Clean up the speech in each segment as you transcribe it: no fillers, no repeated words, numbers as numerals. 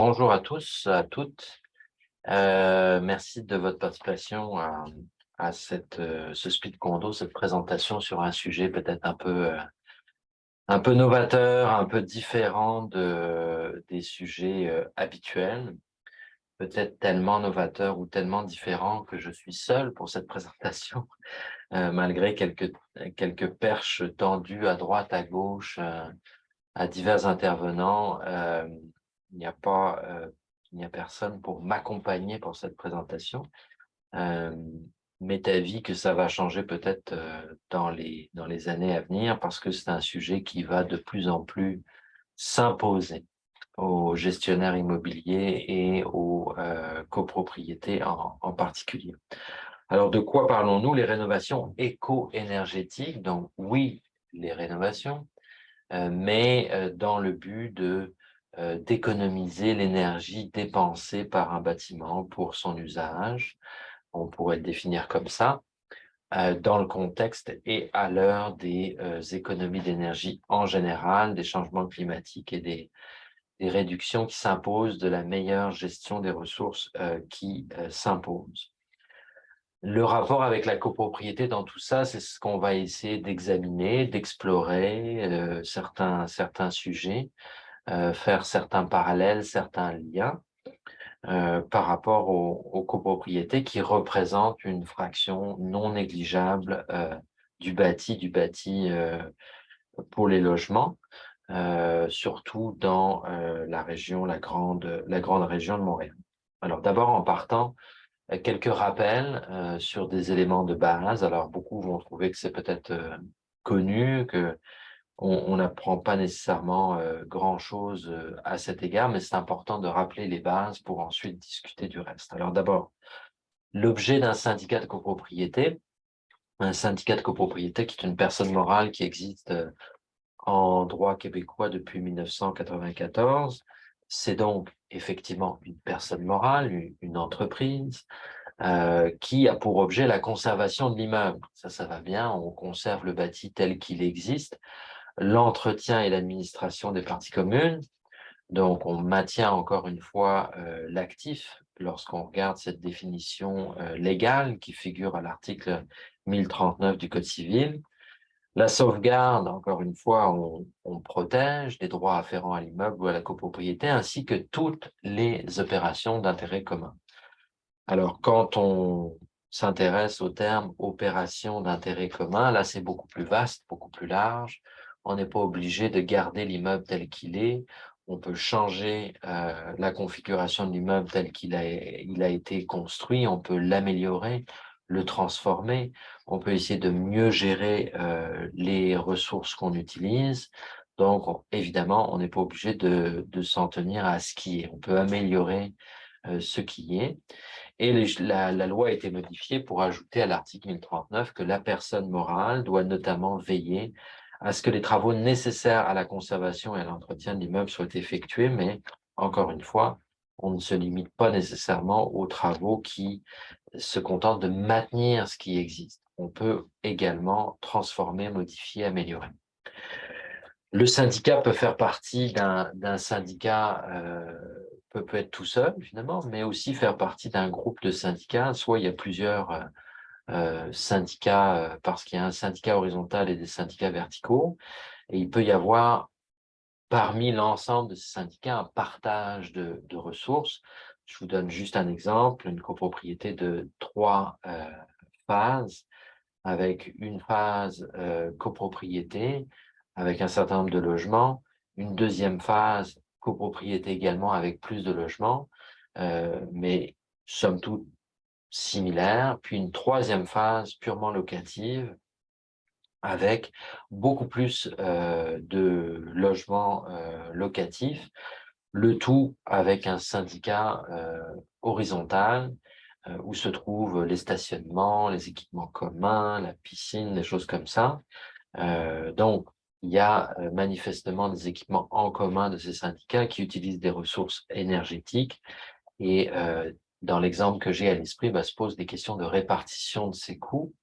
Bonjour à tous, à toutes. Merci de votre participation à ce speed condo, cette présentation sur un sujet peut-être un peu novateur, un peu différent des sujets habituels, peut-être tellement novateur ou tellement différent que je suis seul pour cette présentation, malgré quelques perches tendues à droite, à gauche, à divers intervenants. Il n'y a pas, il n'y a personne pour m'accompagner pour cette présentation. Euh, M'est avis que ça va changer peut-être dans les années à venir parce que c'est un sujet qui va de plus en plus s'imposer aux gestionnaires immobiliers et aux copropriétés en particulier. Alors, de quoi parlons-nous? Les rénovations éco-énergétiques. Donc, oui, les rénovations, mais dans le but d'économiser l'énergie dépensée par un bâtiment pour son usage. On pourrait le définir comme ça, dans le contexte et à l'heure des économies d'énergie en général, des changements climatiques et des réductions qui s'imposent, de la meilleure gestion des ressources qui s'imposent. Le rapport avec la copropriété dans tout ça, c'est ce qu'on va essayer d'examiner, d'explorer certains sujets, faire certains parallèles, certains liens par rapport aux copropriétés qui représentent une fraction non négligeable du bâti pour les logements, surtout dans la grande région de Montréal. Alors d'abord, en partant, quelques rappels sur des éléments de base. Alors beaucoup vont trouver que c'est peut-être connu, que on n'apprend pas nécessairement grand-chose à cet égard, mais c'est important de rappeler les bases pour ensuite discuter du reste. Alors d'abord, l'objet d'un syndicat de copropriété. Un syndicat de copropriété qui est une personne morale qui existe en droit québécois depuis 1994. C'est donc effectivement une personne morale, une entreprise, qui a pour objet la conservation de l'immeuble. Ça va bien, on conserve le bâti tel qu'il existe, l'entretien et l'administration des parties communes. Donc, on maintient encore une fois l'actif lorsqu'on regarde cette définition légale qui figure à l'article 1039 du Code civil. La sauvegarde, encore une fois, on protège les droits afférents à l'immeuble ou à la copropriété, ainsi que toutes les opérations d'intérêt commun. Alors, quand on s'intéresse au terme opération d'intérêt commun, là, c'est beaucoup plus vaste, beaucoup plus large. On n'est pas obligé de garder l'immeuble tel qu'il est. On peut changer la configuration de l'immeuble tel il a été construit. On peut l'améliorer, le transformer. On peut essayer de mieux gérer les ressources qu'on utilise. Donc, évidemment, on n'est pas obligé de s'en tenir à ce qui est. On peut améliorer ce qui est. Et la loi a été modifiée pour ajouter à l'article 1039 que la personne morale doit notamment veiller à ce que les travaux nécessaires à la conservation et à l'entretien de l'immeuble soient effectués, mais encore une fois, on ne se limite pas nécessairement aux travaux qui se contentent de maintenir ce qui existe. On peut également transformer, modifier, améliorer. Le syndicat peut faire partie d'un syndicat, peut être tout seul, finalement, mais aussi faire partie d'un groupe de syndicats. Soit il y a plusieurs syndicats, parce qu'il y a un syndicat horizontal et des syndicats verticaux, et il peut y avoir, parmi l'ensemble de ces syndicats, un partage de ressources. Je vous donne juste un exemple, une copropriété de 3 phases, avec une phase copropriété, avec un certain nombre de logements, une deuxième phase copropriété également avec plus de logements, mais somme toute similaire, puis une troisième phase purement locative avec beaucoup plus de logements locatifs, le tout avec un syndicat horizontal où se trouvent les stationnements, les équipements communs, la piscine, des choses comme ça. Donc, il y a manifestement des équipements en commun de ces syndicats qui utilisent des ressources énergétiques et dans l'exemple que j'ai à l'esprit, se posent des questions de répartition de ces coûts,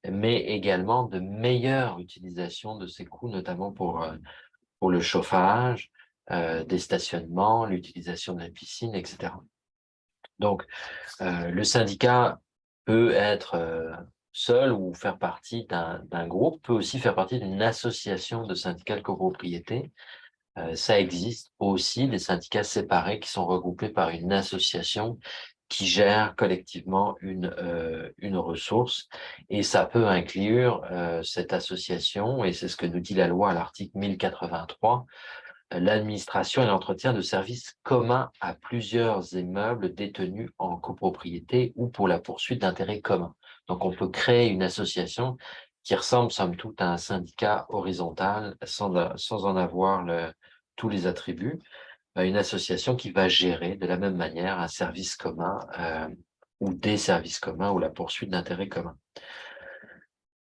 mais également de meilleure utilisation de ces coûts, notamment pour le chauffage, des stationnements, l'utilisation de la piscine, etc. Donc, le syndicat peut être seul ou faire partie d'un groupe, peut aussi faire partie d'une association de syndicats de copropriété. Ça existe aussi des syndicats séparés qui sont regroupés par une association qui gère collectivement une ressource. Et ça peut inclure cette association, et c'est ce que nous dit la loi à l'article 1083, l'administration et l'entretien de services communs à plusieurs immeubles détenus en copropriété ou pour la poursuite d'intérêts communs. Donc, on peut créer une association qui ressemble, somme toute, à un syndicat horizontal sans en avoir tous les attributs. Une association qui va gérer de la même manière un service commun ou des services communs ou la poursuite d'intérêts communs.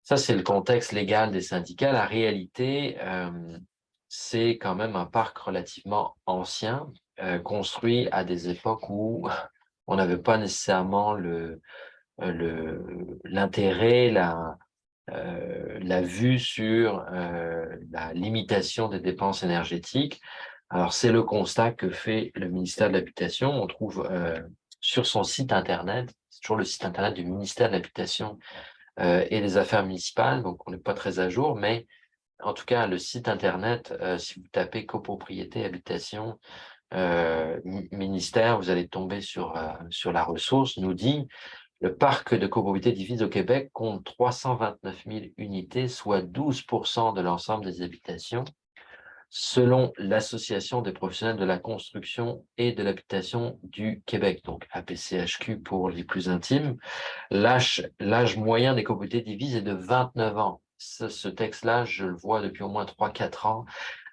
Ça, c'est le contexte légal des syndicats. La réalité, c'est quand même un parc relativement ancien, construit à des époques où on n'avait pas nécessairement l'intérêt, la vue sur la limitation des dépenses énergétiques. Alors, c'est le constat que fait le ministère de l'Habitation. On trouve sur son site Internet, c'est toujours le site Internet du ministère de l'Habitation et des Affaires municipales, donc on n'est pas très à jour, mais en tout cas, le site Internet, si vous tapez copropriété, habitation, ministère, vous allez tomber sur la ressource, nous dit le parc de copropriété divise au Québec compte 329 000 unités, soit 12% de l'ensemble des habitations, selon l'Association des professionnels de la construction et de l'habitation du Québec, donc APCHQ pour les plus intimes. L'âge moyen des copropriétés divises est de 29 ans. Ce texte-là, je le vois depuis au moins 3-4 ans.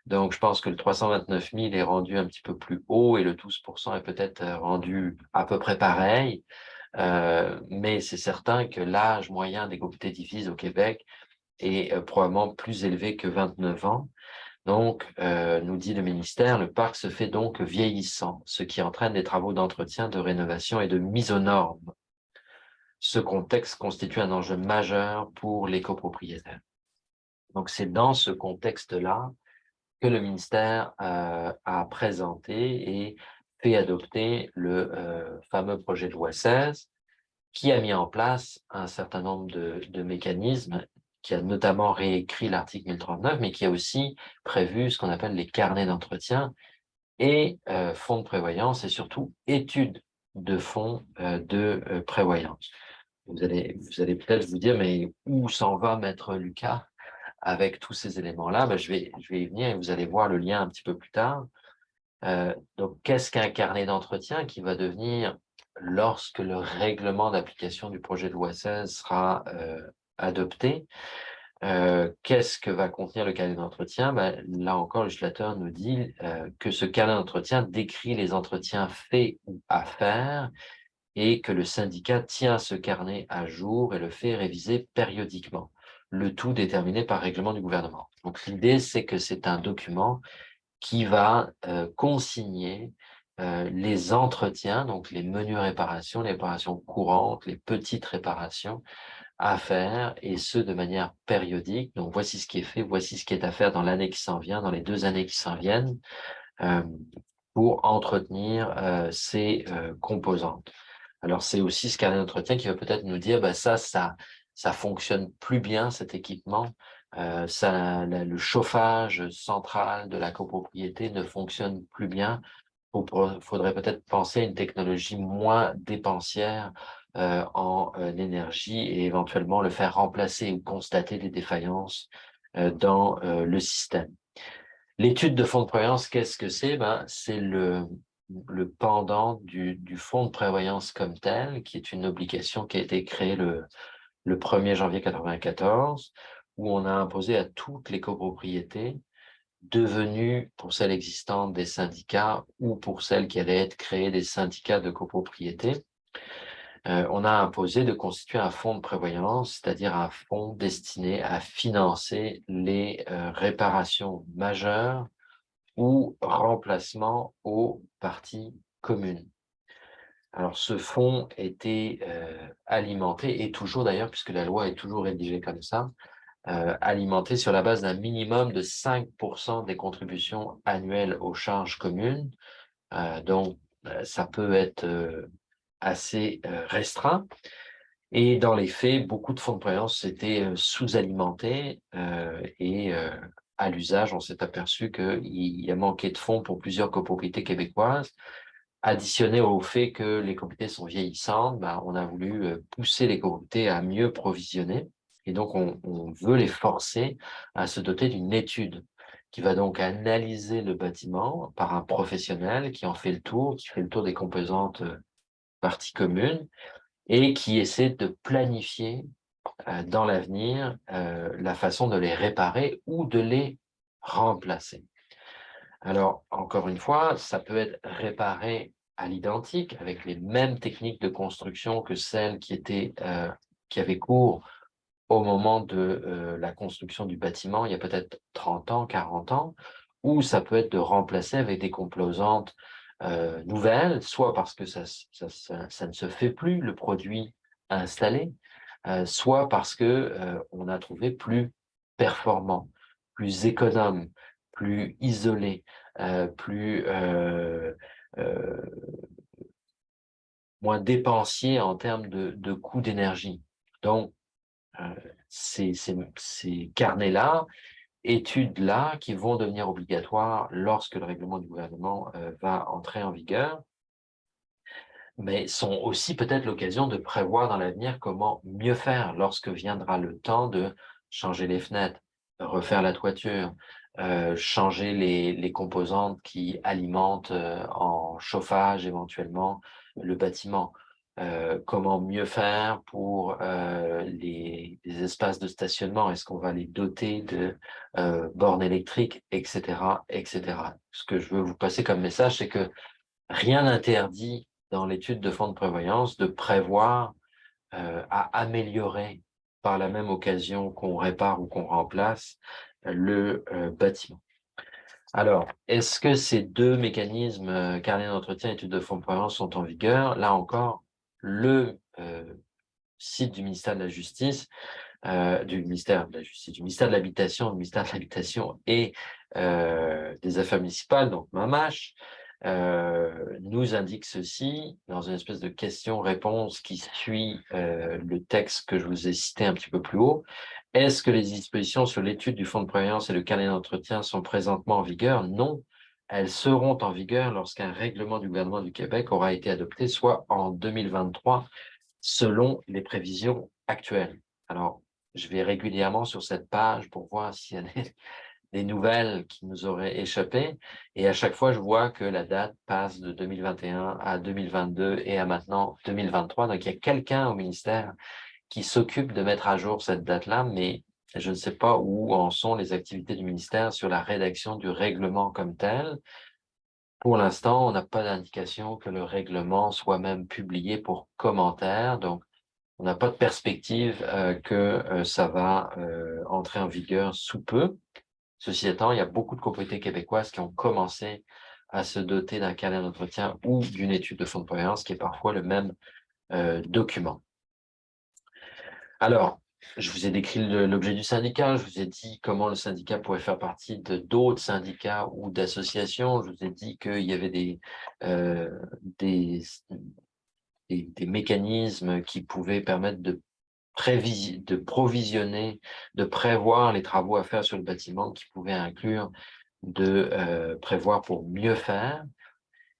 Donc, je pense que le 329 000 est rendu un petit peu plus haut et le 12% est peut-être rendu à peu près pareil. Mais c'est certain que l'âge moyen des copropriétés divises au Québec est probablement plus élevé que 29 ans. Donc, nous dit le ministère, le parc se fait donc vieillissant, ce qui entraîne des travaux d'entretien, de rénovation et de mise aux normes. Ce contexte constitue un enjeu majeur pour les copropriétaires. Donc, c'est dans ce contexte-là que le ministère a présenté et fait adopter le fameux projet de loi 16 qui a mis en place un certain nombre de mécanismes, qui a notamment réécrit l'article 1039, mais qui a aussi prévu ce qu'on appelle les carnets d'entretien et fonds de prévoyance et surtout études de fonds de prévoyance. Vous allez peut-être vous dire, mais où s'en va Maître Lucas avec tous ces éléments-là? Ben, je vais y venir et vous allez voir le lien un petit peu plus tard. Donc, qu'est-ce qu'un carnet d'entretien qui va devenir, lorsque le règlement d'application du projet de loi 16 sera adopté, qu'est-ce que va contenir le carnet d'entretien? Ben, là encore, le législateur nous dit que ce carnet d'entretien décrit les entretiens faits ou à faire et que le syndicat tient ce carnet à jour et le fait réviser périodiquement, le tout déterminé par règlement du gouvernement. Donc, l'idée, c'est que c'est un document qui va consigner les entretiens, donc les menues réparations, les réparations courantes, les petites réparations à faire, et ce, de manière périodique. Donc, voici ce qui est fait, voici ce qui est à faire dans l'année qui s'en vient, dans les 2 années qui s'en viennent, euh, pour entretenir ces composantes. Alors, c'est aussi ce carnet d'entretien qui va peut-être nous dire, bah, ça fonctionne plus bien, cet équipement. Le chauffage central de la copropriété ne fonctionne plus bien. Il faudrait peut-être penser à une technologie moins dépensière en énergie et éventuellement le faire remplacer ou constater des défaillances dans le système. L'étude de fonds de prévoyance, qu'est-ce que c'est? Ben, c'est le pendant du fonds de prévoyance comme tel, qui est une obligation qui a été créée le 1er janvier 1994, où on a imposé à toutes les copropriétés devenues, pour celles existantes, des syndicats ou pour celles qui allaient être créées des syndicats de copropriété, on a imposé de constituer un fonds de prévoyance, c'est-à-dire un fonds destiné à financer les réparations majeures ou remplacement aux parties communes. Alors, ce fonds était alimenté, et toujours d'ailleurs, puisque la loi est toujours rédigée comme ça, alimenté sur la base d'un minimum de 5% des contributions annuelles aux charges communes. Donc, ça peut être assez restreint. Et dans les faits, beaucoup de fonds de prévoyance étaient sous-alimentés et à l'usage, on s'est aperçu qu'il y a manqué de fonds pour plusieurs copropriétés québécoises. Additionné au fait que les copropriétés sont vieillissantes, on a voulu pousser les copropriétés à mieux provisionner. Et donc, on veut les forcer à se doter d'une étude qui va donc analyser le bâtiment par un professionnel qui en fait le tour, qui fait le tour des composantes parties communes et qui essaie de planifier dans l'avenir la façon de les réparer ou de les remplacer. Alors, encore une fois, ça peut être réparé à l'identique avec les mêmes techniques de construction que celles qui avaient cours au moment de la construction du bâtiment, il y a peut-être 30 ans, 40 ans, ou ça peut être de remplacer avec des composantes nouvelles, soit parce que ça ne se fait plus, le produit installé, soit parce que on a trouvé plus performant, plus économe, plus isolé, plus moins dépensier en termes de coût d'énergie. Donc, ces carnets-là, études-là, qui vont devenir obligatoires lorsque le règlement du gouvernement va entrer en vigueur, mais sont aussi peut-être l'occasion de prévoir dans l'avenir comment mieux faire lorsque viendra le temps de changer les fenêtres, refaire la toiture, changer les composantes qui alimentent en chauffage éventuellement le bâtiment. Comment mieux faire pour les espaces de stationnement? Est-ce qu'on va les doter de bornes électriques, etc., etc. Ce que je veux vous passer comme message, c'est que rien n'interdit dans l'étude de fonds de prévoyance de prévoir à améliorer par la même occasion qu'on répare ou qu'on remplace le bâtiment. Alors, est-ce que ces deux mécanismes, carnet d'entretien et étude de fonds de prévoyance, sont en vigueur? Là encore, le site du ministère de la Justice, du ministère de la Justice, du ministère de l'Habitation, du ministère de l'Habitation et des Affaires municipales, donc MAMACH, nous indique ceci dans une espèce de question-réponse qui suit le texte que je vous ai cité un petit peu plus haut. Est-ce que les dispositions sur l'étude du fonds de prévoyance et le carnet d'entretien sont présentement en vigueur? Non. Elles seront en vigueur lorsqu'un règlement du gouvernement du Québec aura été adopté, soit en 2023, selon les prévisions actuelles. Alors, je vais régulièrement sur cette page pour voir s'il y a des nouvelles qui nous auraient échappé. Et à chaque fois, je vois que la date passe de 2021 à 2022 et à maintenant 2023. Donc, il y a quelqu'un au ministère qui s'occupe de mettre à jour cette date-là, mais je ne sais pas où en sont les activités du ministère sur la rédaction du règlement comme tel. Pour l'instant, on n'a pas d'indication que le règlement soit même publié pour commentaire. Donc, on n'a pas de perspective que ça va entrer en vigueur sous peu. Ceci étant, il y a beaucoup de copropriétés québécoises qui ont commencé à se doter d'un carnet d'entretien ou d'une étude de fonds de prévoyance qui est parfois le même document. Alors, je vous ai décrit l'objet du syndicat, je vous ai dit comment le syndicat pourrait faire partie de d'autres syndicats ou d'associations, je vous ai dit qu'il y avait des mécanismes qui pouvaient permettre de provisionner, de prévoir les travaux à faire sur le bâtiment qui pouvaient inclure de prévoir pour mieux faire.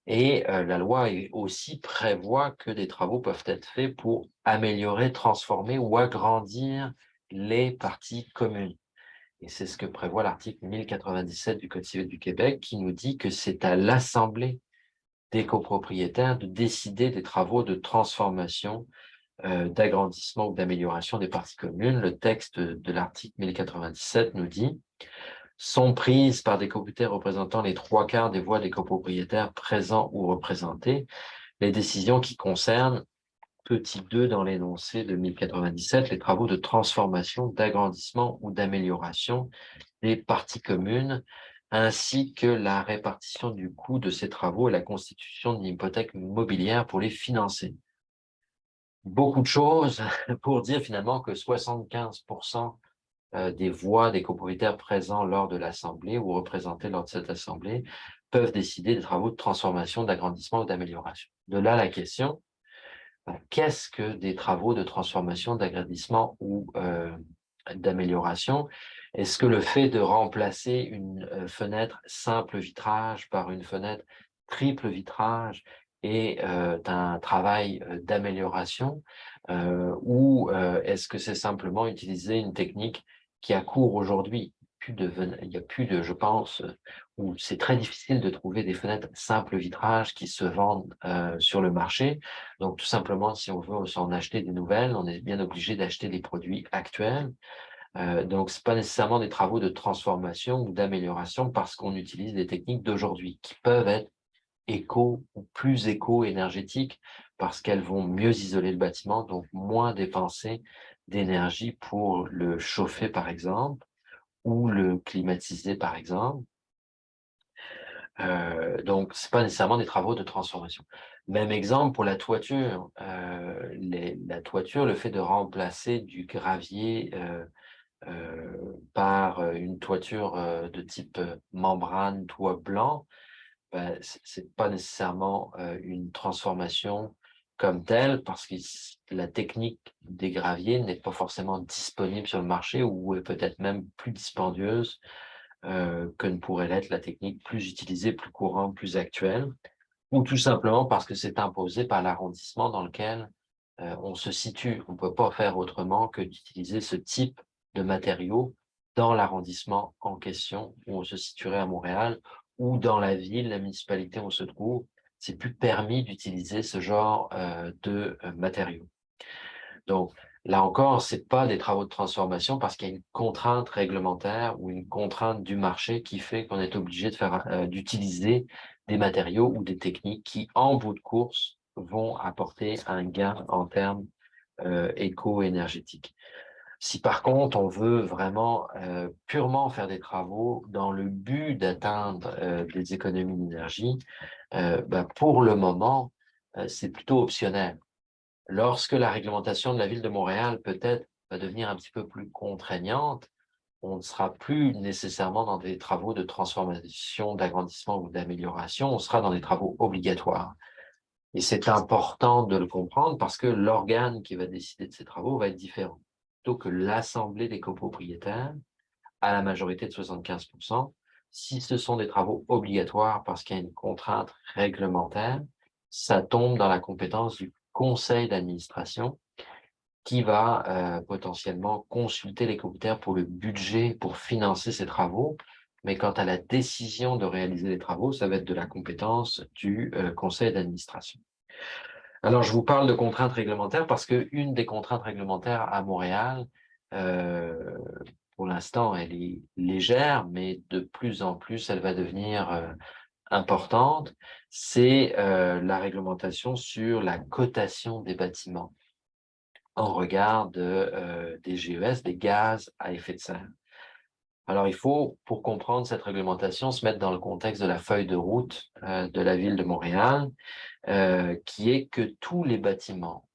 Et la loi aussi prévoit que des travaux peuvent être faits pour améliorer, transformer ou agrandir les parties communes. Et c'est ce que prévoit l'article 1097 du Code civil du Québec qui nous dit que c'est à l'Assemblée des copropriétaires de décider des travaux de transformation, d'agrandissement ou d'amélioration des parties communes. Le texte de l'article 1097 nous dit sont prises par des copropriétaires représentant les 3/4 des voix des copropriétaires présents ou représentés, les décisions qui concernent, petit 2 dans l'énoncé de 1097, les travaux de transformation, d'agrandissement ou d'amélioration des parties communes, ainsi que la répartition du coût de ces travaux et la constitution d'une hypothèque mobilière pour les financer. Beaucoup de choses pour dire finalement que 75% des voix des copropriétaires présents lors de l'assemblée ou représentés lors de cette assemblée peuvent décider des travaux de transformation, d'agrandissement ou d'amélioration. De là la question, qu'est-ce que des travaux de transformation, d'agrandissement ou d'amélioration? Est-ce que le fait de remplacer une fenêtre simple vitrage par une fenêtre triple vitrage est un travail d'amélioration ou est-ce que c'est simplement utiliser une technique qui a cours aujourd'hui? Il n'y a plus de, je pense, où c'est très difficile de trouver des fenêtres simples vitrage qui se vendent sur le marché. Donc, tout simplement, si on veut s'en acheter des nouvelles, on est bien obligé d'acheter des produits actuels. Donc, ce n'est pas nécessairement des travaux de transformation ou d'amélioration parce qu'on utilise des techniques d'aujourd'hui qui peuvent être éco ou plus éco-énergétiques parce qu'elles vont mieux isoler le bâtiment, donc moins dépenser d'énergie pour le chauffer, par exemple, ou le climatiser, par exemple. Donc, ce n'est pas nécessairement des travaux de transformation. Même exemple pour la toiture. La toiture, le fait de remplacer du gravier par une toiture de type membrane, toit blanc, ben, ce n'est pas nécessairement une transformation comme telle parce que la technique des graviers n'est pas forcément disponible sur le marché ou est peut-être même plus dispendieuse que ne pourrait l'être la technique plus utilisée, plus courante, plus actuelle, ou tout simplement parce que c'est imposé par l'arrondissement dans lequel on se situe. On ne peut pas faire autrement que d'utiliser ce type de matériaux dans l'arrondissement en question, où on se situerait à Montréal, ou dans la ville, la municipalité où on se trouve. C'est plus permis d'utiliser ce genre de matériaux. Donc, là encore, ce n'est pas des travaux de transformation parce qu'il y a une contrainte réglementaire ou une contrainte du marché qui fait qu'on est obligé de faire, d'utiliser des matériaux ou des techniques qui, en bout de course, vont apporter un gain en termes éco-énergétiques. Si par contre, on veut vraiment purement faire des travaux dans le but d'atteindre des économies d'énergie, ben, pour le moment, c'est plutôt optionnel. Lorsque la réglementation de la ville de Montréal peut-être va devenir un petit peu plus contraignante, on ne sera plus nécessairement dans des travaux de transformation, d'agrandissement ou d'amélioration, on sera dans des travaux obligatoires. Et c'est important de le comprendre parce que l'organe qui va décider de ces travaux va être différent. Plutôt que l'Assemblée des copropriétaires, à la majorité de 75%, si ce sont des travaux obligatoires parce qu'il y a une contrainte réglementaire, ça tombe dans la compétence du conseil d'administration qui va potentiellement consulter les copropriétaires pour le budget, pour financer ces travaux. Mais quant à la décision de réaliser les travaux, ça va être de la compétence du conseil d'administration. Alors, je vous parle de contraintes réglementaires parce qu'une des contraintes réglementaires à Montréal, euh, pour l'instant, elle est légère, mais de plus en plus, elle va devenir importante, c'est la réglementation sur la cotation des bâtiments en regard des GES, des gaz à effet de serre. Alors, il faut, pour comprendre cette réglementation, se mettre dans le contexte de la feuille de route de la ville de Montréal, qui est que tous les bâtiments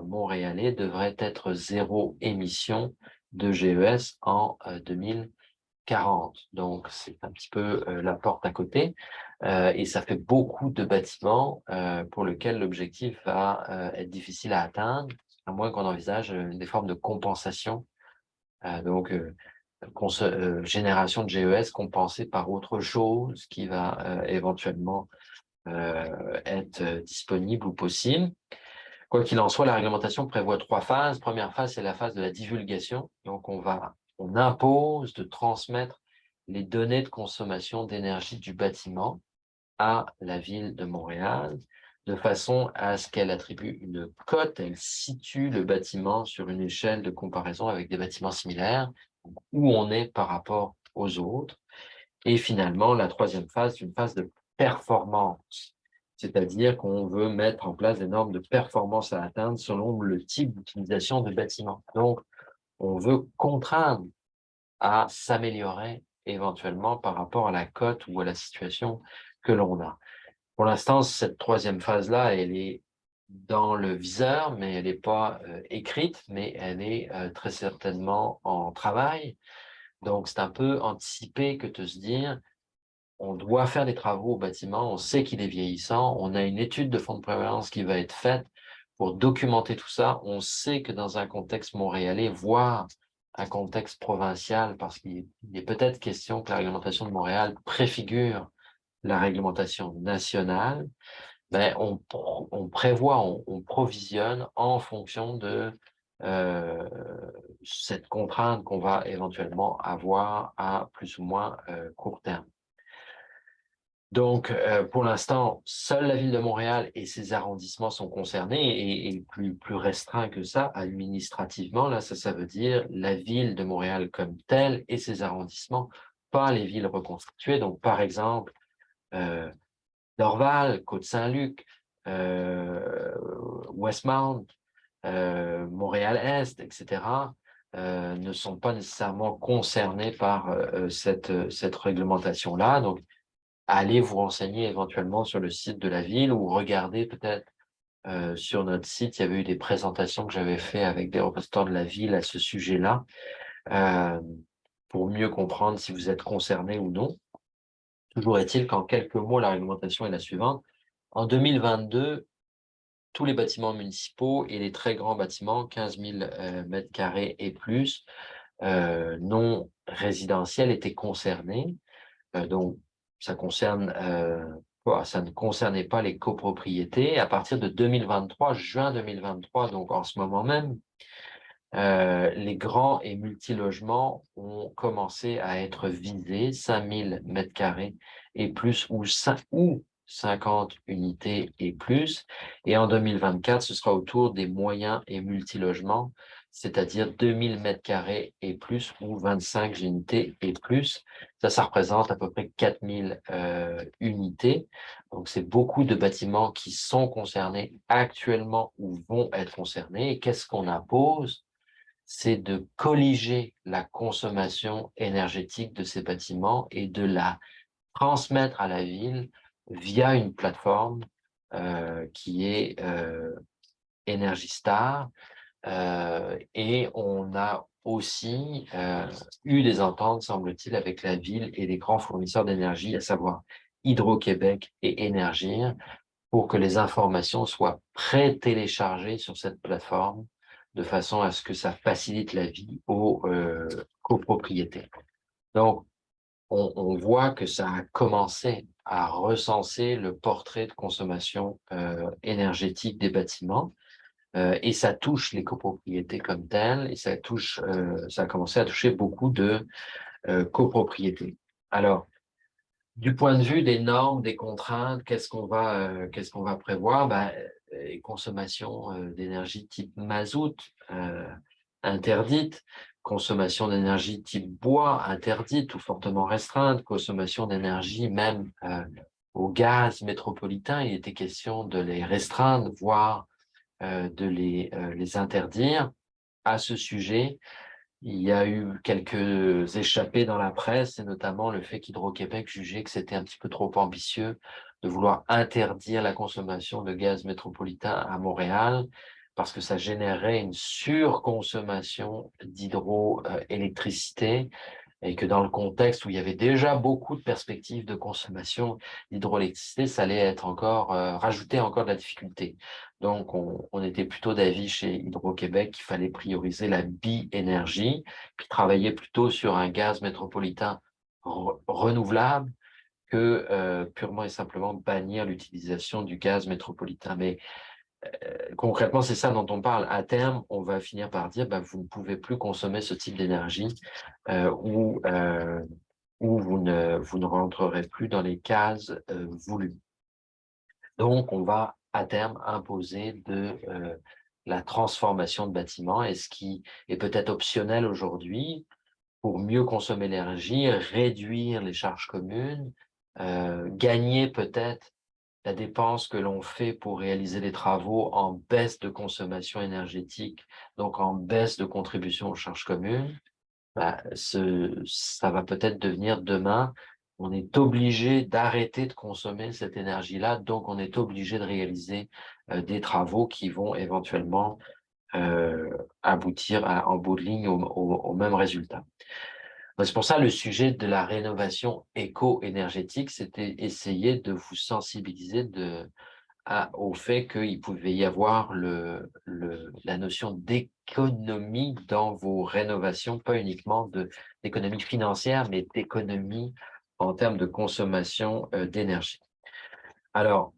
montréalais devraient être zéro émission de GES en 2040. Donc, c'est un petit peu la porte à côté et ça fait beaucoup de bâtiments pour lesquels l'objectif va être difficile à atteindre, à moins qu'on envisage des formes de compensation. Donc, génération de GES compensée par autre chose qui va éventuellement être disponible ou possible. Quoi qu'il en soit, la réglementation prévoit 3 phases. Première phase, c'est la phase de la divulgation. Donc, on impose de transmettre les données de consommation d'énergie du bâtiment à la ville de Montréal, de façon à ce qu'elle attribue une cote, elle situe le bâtiment sur une échelle de comparaison avec des bâtiments similaires, où on est par rapport aux autres. Et finalement, la troisième phase, c'est une phase de performance, c'est-à-dire qu'on veut mettre en place des normes de performance à atteindre selon le type d'utilisation de bâtiment. Donc, on veut contraindre à s'améliorer éventuellement par rapport à la cote ou à la situation que l'on a. Pour l'instant, cette troisième phase-là, elle est dans le viseur, mais elle n'est pas écrite, mais elle est très certainement en travail. Donc, c'est un peu anticipé que de se dire, on doit faire des travaux au bâtiment, on sait qu'il est vieillissant, on a une étude de fonds de prévalence qui va être faite pour documenter tout ça. On sait que dans un contexte montréalais, voire un contexte provincial, parce qu'il est peut-être question que la réglementation de Montréal préfigure la réglementation nationale, ben, on prévoit, on provisionne en fonction de euh, cette contrainte qu'on va éventuellement avoir à plus ou moins court terme. Donc, pour l'instant, seule la ville de Montréal et ses arrondissements sont concernés et plus restreint que ça, administrativement, là, ça veut dire la ville de Montréal comme telle et ses arrondissements, pas les villes reconstituées. Donc, par exemple, euh, Dorval, Côte-Saint-Luc, Westmount, Montréal-Est, etc., ne sont pas nécessairement concernés par cette réglementation-là. Donc, allez vous renseigner éventuellement sur le site de la ville ou regardez peut-être sur notre site, il y avait eu des présentations que j'avais fait avec des représentants de la ville à ce sujet-là, euh, pour mieux comprendre si vous êtes concerné ou non. Toujours est-il qu'en quelques mots, la réglementation est la suivante. En 2022, tous les bâtiments municipaux et les très grands bâtiments, 15 000 mètres carrés et plus, non résidentiels, étaient concernés. Donc, ça ne concernait pas les copropriétés. À partir de 2023, juin 2023, donc en ce moment même, les grands et multilogements ont commencé à être visés, 5000 mètres carrés et plus, ou 50 unités et plus. Et en 2024, ce sera autour des moyens et multilogements, c'est-à-dire 2000 mètres carrés et plus, ou 25 unités et plus. Ça représente à peu près 4000 unités. Donc, c'est beaucoup de bâtiments qui sont concernés actuellement ou vont être concernés. Et qu'est-ce qu'on impose? C'est de colliger la consommation énergétique de ces bâtiments et de la transmettre à la ville via une plateforme qui est Energy Star. Et on a aussi eu des ententes, semble-t-il, avec la ville et les grands fournisseurs d'énergie, à savoir Hydro-Québec et Énergir, pour que les informations soient pré-téléchargées sur cette plateforme de façon à ce que ça facilite la vie aux copropriétaires. Donc, on voit que ça a commencé à recenser le portrait de consommation énergétique des bâtiments et ça touche les copropriétés comme telles et ça a commencé à toucher beaucoup de copropriétés. Alors, du point de vue des normes, des contraintes, qu'est-ce qu'on va prévoir? Ben, les consommations d'énergie type mazout interdite, consommation d'énergie type bois interdite ou fortement restreinte, consommation d'énergie même au gaz métropolitain, il était question de les restreindre, voire de les interdire. À ce sujet, il y a eu quelques échappées dans la presse, et notamment le fait qu'Hydro-Québec jugeait que c'était un petit peu trop ambitieux de vouloir interdire la consommation de gaz métropolitain à Montréal, parce que ça générait une surconsommation d'hydroélectricité, et que dans le contexte où il y avait déjà beaucoup de perspectives de consommation d'hydroélectricité, ça allait être encore rajouter encore de la difficulté. Donc, on était plutôt d'avis chez Hydro-Québec qu'il fallait prioriser la bi-énergie, puis travailler plutôt sur un gaz métropolitain renouvelable que purement et simplement bannir l'utilisation du gaz métropolitain. Mais concrètement, c'est ça dont on parle. À terme, on va finir par dire, bah, vous ne pouvez plus consommer ce type d'énergie où vous ne rentrerez plus dans les cases voulues. Donc, on va à terme imposer la transformation de bâtiments, et ce qui est peut-être optionnel aujourd'hui pour mieux consommer l'énergie, réduire les charges communes, gagner peut-être la dépense que l'on fait pour réaliser les travaux en baisse de consommation énergétique, donc en baisse de contribution aux charges communes, bah, ça va peut-être devenir demain on est obligé d'arrêter de consommer cette énergie-là, donc on est obligé de réaliser des travaux qui vont éventuellement aboutir en bout de ligne au même résultat. C'est pour ça le sujet de la rénovation éco-énergétique, c'était essayer de vous sensibiliser au fait qu'il pouvait y avoir la notion d'économie dans vos rénovations, pas uniquement d'économie financière, mais d'économie en termes de consommation d'énergie. Alors,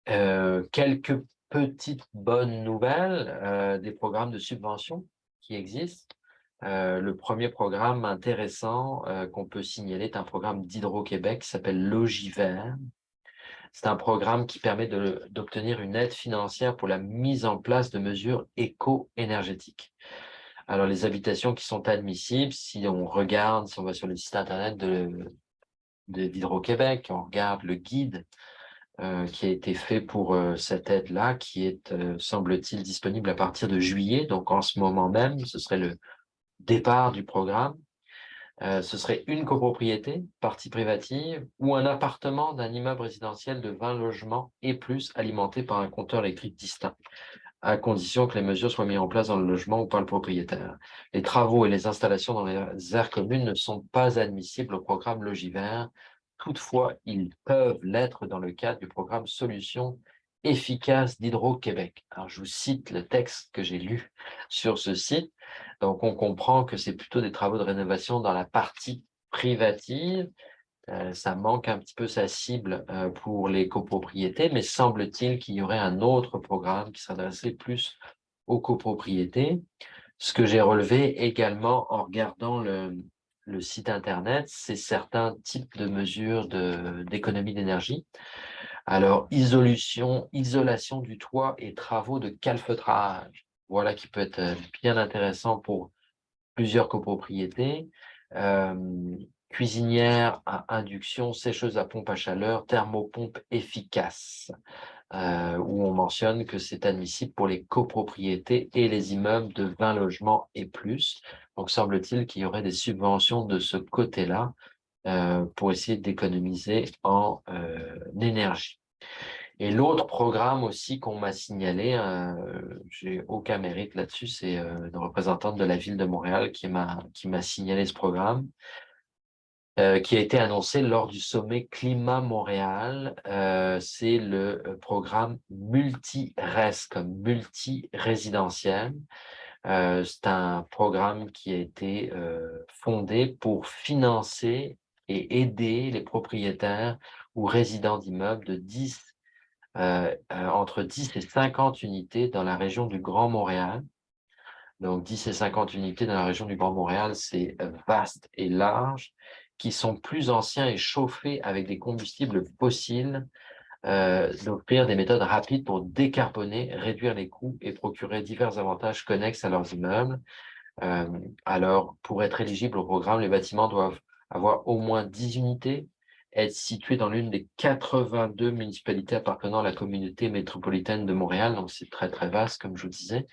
quelques petites bonnes nouvelles, des programmes de subvention qui existent. Le premier programme intéressant qu'on peut signaler est un programme d'Hydro-Québec qui s'appelle Logivert. C'est un programme qui permet d'obtenir une aide financière pour la mise en place de mesures éco-énergétiques. Alors, les habitations qui sont admissibles, si on va sur le site internet d'Hydro-Québec, on regarde le guide qui a été fait pour cette aide-là, qui est, semble-t-il, disponible à partir de juillet. Donc, en ce moment même, ce serait le départ du programme. Ce serait une copropriété, partie privative, ou un appartement d'un immeuble résidentiel de 20 logements et plus alimenté par un compteur électrique distinct, à condition que les mesures soient mises en place dans le logement ou par le propriétaire. Les travaux et les installations dans les aires communes ne sont pas admissibles au programme Logivert. Toutefois, ils peuvent l'être dans le cadre du programme Solutions efficaces d'Hydro-Québec. Alors, je vous cite le texte que j'ai lu sur ce site. Donc, on comprend que c'est plutôt des travaux de rénovation dans la partie privative. Ça manque un petit peu sa cible pour les copropriétés, mais semble-t-il qu'il y aurait un autre programme qui s'adresserait plus aux copropriétés. Ce que j'ai relevé également en regardant le site Internet, c'est certains types de mesures d'économie d'énergie. Alors, isolation du toit et travaux de calfeutrage. Voilà qui peut être bien intéressant pour plusieurs copropriétés. Cuisinière à induction, sécheuse à pompe à chaleur, thermopompe efficace, où on mentionne que c'est admissible pour les copropriétés et les immeubles de 20 logements et plus. Donc, semble-t-il qu'il y aurait des subventions de ce côté-là pour essayer d'économiser en énergie. Et l'autre programme aussi qu'on m'a signalé, j'ai aucun mérite là-dessus, c'est une représentante de la ville de Montréal qui m'a signalé ce programme, qui a été annoncé lors du sommet Climat Montréal. C'est le programme Multi-RES, comme multi-résidentiel. C'est un programme qui a été fondé pour financer et aider les propriétaires ou résidents d'immeubles entre 10 et 50 unités dans la région du Grand Montréal. Donc, 10 et 50 unités dans la région du Grand Montréal, c'est vaste et large, qui sont plus anciens et chauffés avec des combustibles fossiles, d'offrir des méthodes rapides pour décarboner, réduire les coûts et procurer divers avantages connexes à leurs immeubles. Alors, pour être éligible au programme, les bâtiments doivent avoir au moins 10 unités, être situés dans l'une des 82 municipalités appartenant à la communauté métropolitaine de Montréal, donc c'est très très vaste comme je vous disais,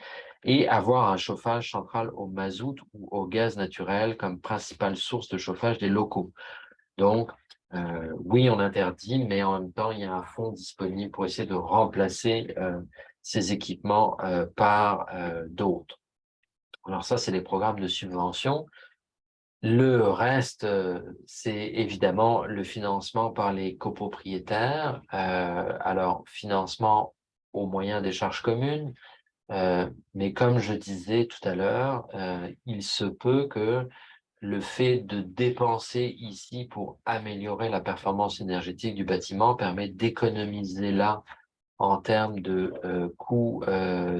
et avoir un chauffage central au mazout ou au gaz naturel comme principale source de chauffage des locaux. Donc, oui, on interdit, mais en même temps, il y a un fonds disponible pour essayer de remplacer ces équipements par d'autres. Alors ça, c'est les programmes de subvention. Le reste, c'est évidemment le financement par les copropriétaires. Alors, financement au moyen des charges communes. Mais comme je disais tout à l'heure, il se peut que le fait de dépenser ici pour améliorer la performance énergétique du bâtiment permet d'économiser là en termes de coûts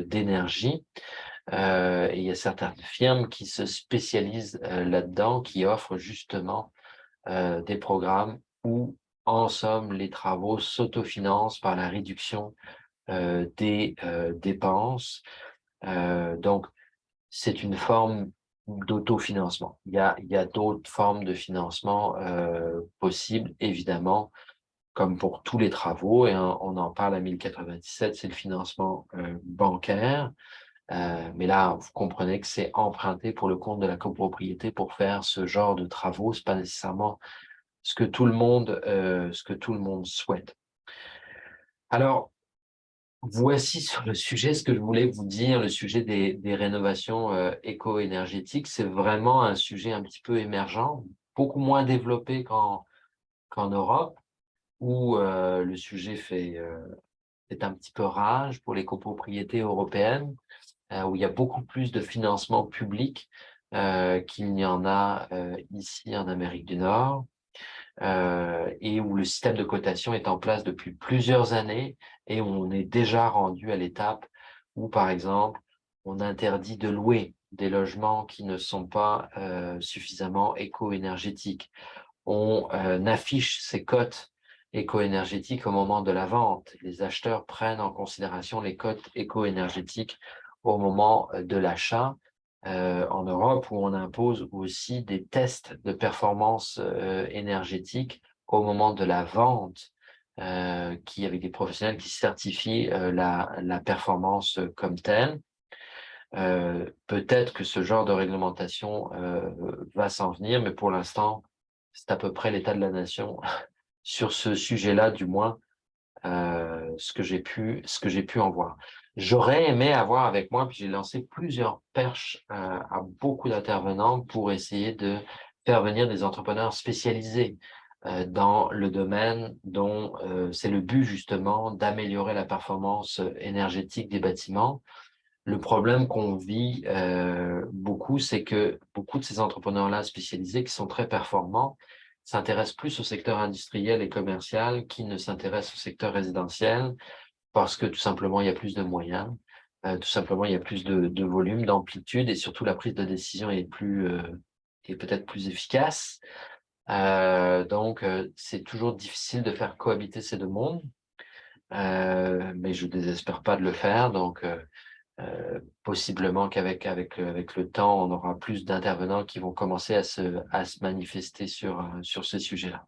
d'énergie. Et il y a certaines firmes qui se spécialisent là-dedans, qui offrent justement des programmes où, en somme, les travaux s'autofinancent par la réduction des dépenses. Donc, c'est une forme d'autofinancement. Il y a d'autres formes de financement possibles, évidemment, comme pour tous les travaux, et on en parle à 1097, c'est le financement bancaire. Mais là, vous comprenez que c'est emprunté pour le compte de la copropriété pour faire ce genre de travaux. C'est pas nécessairement ce que tout le monde souhaite. Alors, voici sur le sujet ce que je voulais vous dire, le sujet des rénovations éco-énergétiques. C'est vraiment un sujet un petit peu émergent, beaucoup moins développé qu'en Europe, où le sujet fait un petit peu rage pour les copropriétés européennes, où il y a beaucoup plus de financement public qu'il n'y en a ici en Amérique du Nord. Et où le système de cotation est en place depuis plusieurs années et où on est déjà rendu à l'étape où, par exemple, on interdit de louer des logements qui ne sont pas suffisamment éco-énergétiques. On affiche ces cotes éco-énergétiques au moment de la vente. Les acheteurs prennent en considération les cotes éco-énergétiques au moment de l'achat. En Europe, où on impose aussi des tests de performance énergétique au moment de la vente, avec des professionnels qui certifient la performance comme telle. Peut-être que ce genre de réglementation va s'en venir, mais pour l'instant, c'est à peu près l'état de la nation sur ce sujet-là, du moins, ce que j'ai pu en voir. J'aurais aimé avoir avec moi, puis j'ai lancé plusieurs perches à beaucoup d'intervenants pour essayer de faire venir des entrepreneurs spécialisés dans le domaine dont c'est le but justement d'améliorer la performance énergétique des bâtiments. Le problème qu'on vit beaucoup, c'est que beaucoup de ces entrepreneurs-là spécialisés qui sont très performants s'intéressent plus au secteur industriel et commercial qu'ils ne s'intéressent au secteur résidentiel parce que tout simplement, il y a plus de moyens, tout simplement, il y a plus de volume, d'amplitude et surtout la prise de décision est peut-être plus efficace. Donc, c'est toujours difficile de faire cohabiter ces deux mondes, mais je ne désespère pas de le faire. Donc, possiblement avec le temps, on aura plus d'intervenants qui vont commencer à se manifester sur ce sujet-là.